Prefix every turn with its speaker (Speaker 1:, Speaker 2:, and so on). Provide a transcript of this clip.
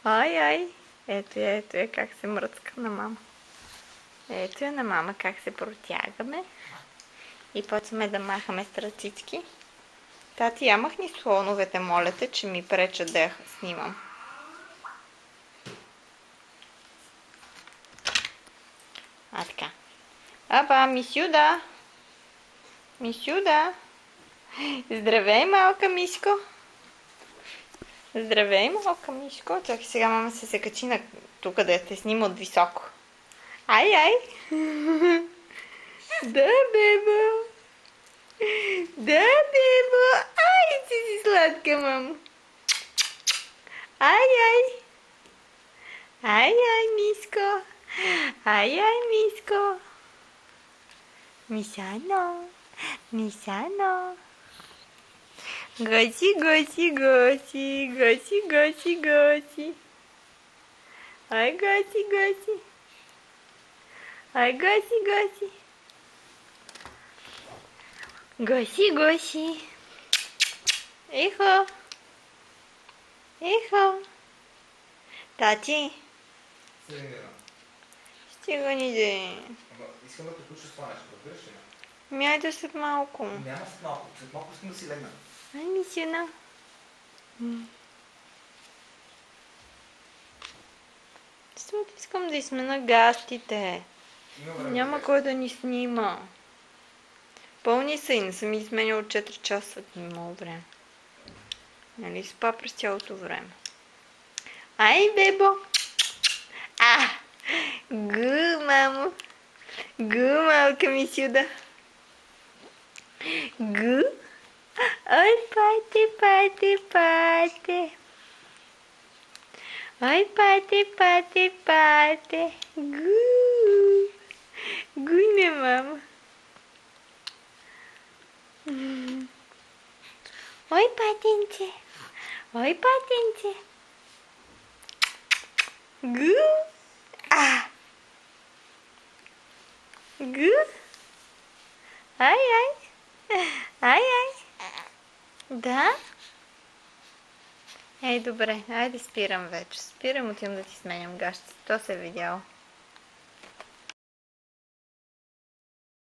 Speaker 1: Ай. Ето я как се мръцка на мама. Ето я на мама как се протягаме. И почваме да махаме с ръцички. Тати, я махни слоновете, моля те, че ми пречат да я снимам. А така. Апа, Мисюда! Мисюда! Здравей, малка Мишко! Здравей, малка Мишко! Чакай, сега мама се качи на тук да те снима от високо. Ай! Да, бебо! Да, бебо! Ай, си сладка, мамо! Ай! Ай, Мишко! Ай, Мишко! Мишано! Госи! Ай, госи! Ай, госи! Госи! Ехо! Тати! Стига ни де.
Speaker 2: Искам да приключа с това нещо, разбираш ли?
Speaker 1: Мяйде след малко.
Speaker 2: Няма след малко. След малко искам да си легна.
Speaker 1: Ай, Мисюна. Защото искам да измена гащите. Няма кой да ни снима. Пълни са и не съм изменял 4 часа. Много време. Нали спа през цялото време? Ай, бебо! Гу, мамо! Гу, малка Мисюда! Гу! Ой, пате! Ой, пате! Гу! Гуйне, мама! Ой, патенце! Гу! Гу! Ай! Да? Ей, добре, айде спирам вече. Спирам, отивам да ти сменям гащите. То се е видяло.